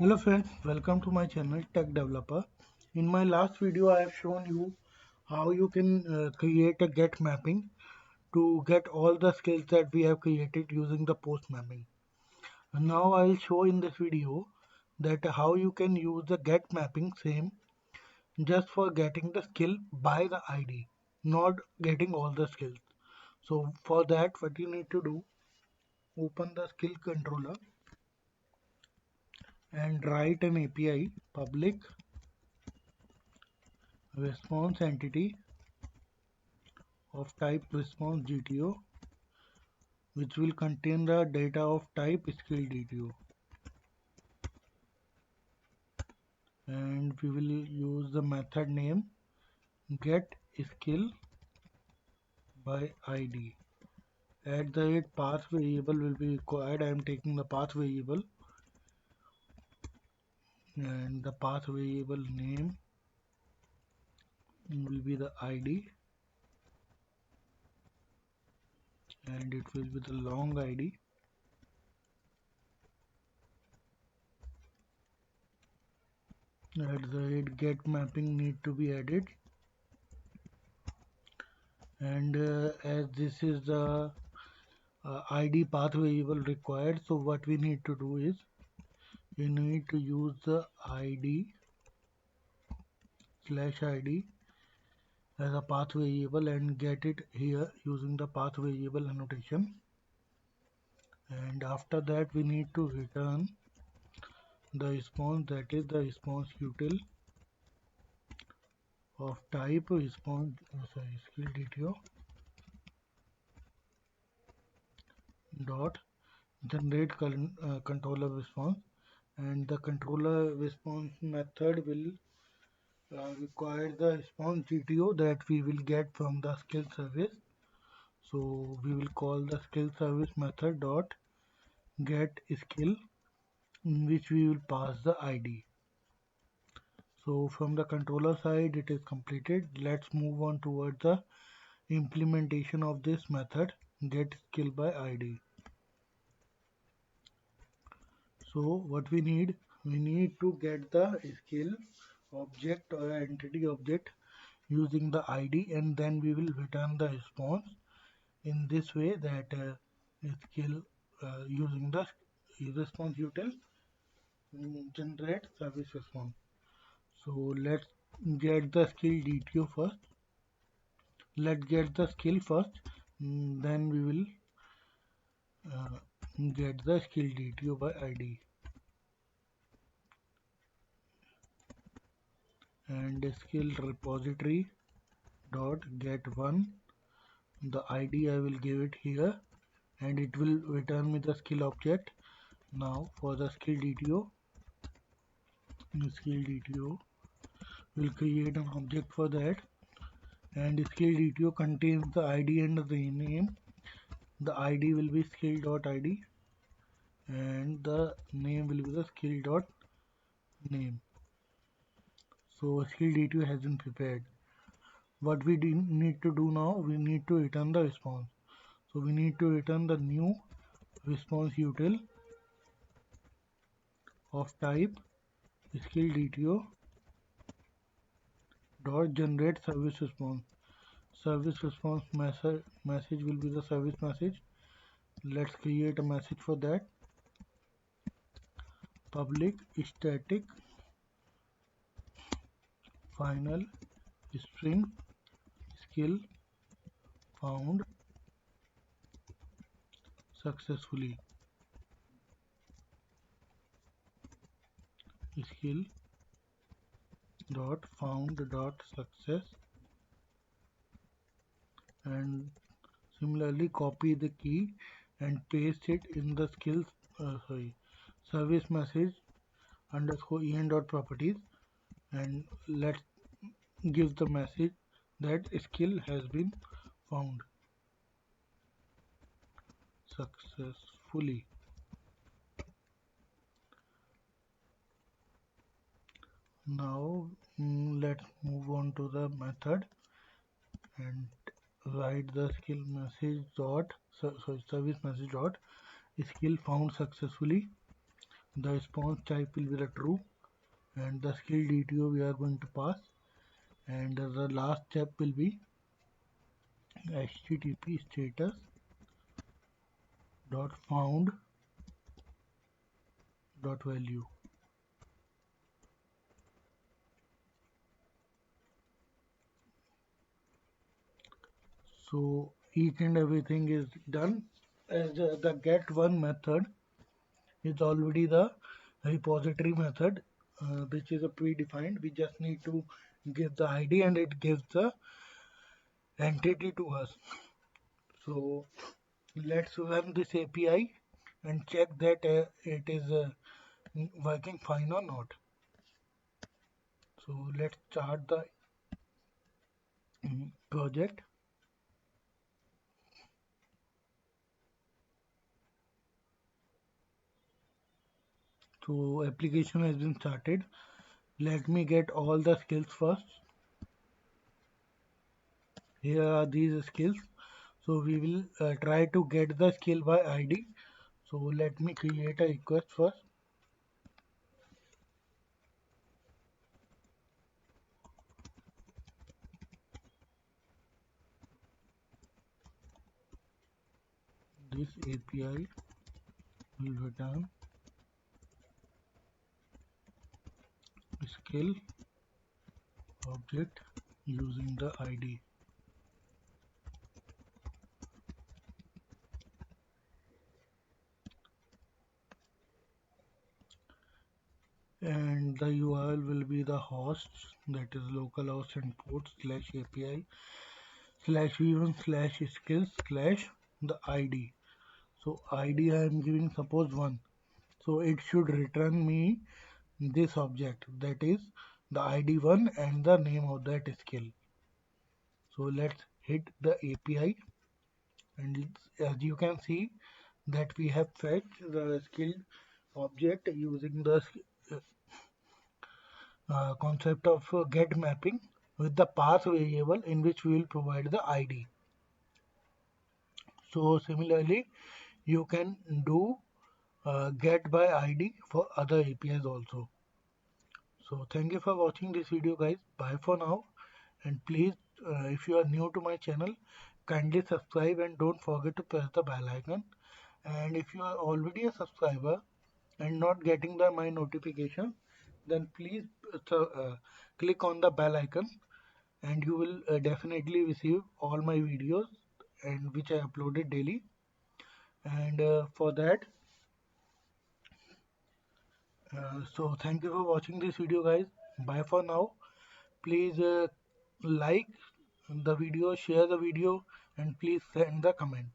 Hello friends, welcome to my channel Tech Developer. In my last video I have shown you how you can create a get mapping to get all the skills that we have created using the post mapping. And now I will show in this video that how you can use the get mapping same just for getting the skill by the ID, not getting all the skills. So for that what you need to do, open the skill controller and write an API public response entity of type response DTO, which will contain the data of type skill DTO, and we will use the method name get skill by ID. At the rate path variable will be required. I am taking the path variable, and the path variable name will be the ID, and it will be the long ID. At the rate get mapping need to be added, and as this is the ID path variable required, so what we need to do is we need to use the ID /ID as a path variable and get it here using the path variable annotation, and after that we need to return the response, that is the response util of type response skill DTO dot generate controller response, and the controller response method will require the response GTO that we will get from the skill service. So we will call the skill service method dot get skill, in which we will pass the ID. So from the controller side it is completed. Let's move on towards the implementation of this method get skill by ID. So what we need to get the skill object or entity object using the ID, and then we will return the response in this way, that skill using the response util generate service response. So let's get the skill DTO first. Let's get the skill first, then we will uh, get the skill DTO by ID. And skill repository dot get one, the ID I will give it here, and it will return me the skill object. Now for the skill DTO, will create an object for that, and skill DTO contains the ID and the name. The ID will be skill.id and the name will be the skill.name. So skill DTO has been prepared. What we need to do now, we need to return the response. So we need to return the new response util of type skill DTO dot generate service response. Service response message will be the service message. Let's create a message for that. Public static final string skill found successfully. Skill dot found dot success, and similarly copy the key and paste it in the skills service message underscore en dot properties, and let's give the message that skill has been found successfully. Now let's move on to the method and write the skill message dot service message dot skill found successfully. the response type will be the true, and the skill DTO we are going to pass, and the last step will be http status dot found dot value. So each and everything is done, as the get one method is already the repository method, which is a predefined. We just need to give the ID and it gives the entity to us. So let's run this API and check that it is working fine or not. So let's start the project. So application has been started. Let me get all the skills first. Here are these skills. So we will try to get the skill by ID. So let me create a request first. This API will return skill object using the ID. And the URL will be the host, that is localhost and port slash API slash v1 slash skills slash the ID. So ID I am giving suppose 1. So it should return me this object, that is the ID 1 and the name of that skill. So let's hit the API, and as you can see that we have fetched the skill object using the concept of get mapping with the path variable in which we will provide the ID. So similarly you can do get by ID for other APIs also. So thank you for watching this video guys. Bye for now, and please if you are new to my channel, kindly subscribe and don't forget to press the bell icon. And if you are already a subscriber and not getting my notification, then please click on the bell icon, and you will definitely receive all my videos and which I uploaded daily. And for that, so thank you for watching this video guys. Bye for now. Please like the video, share the video, and please send the comment.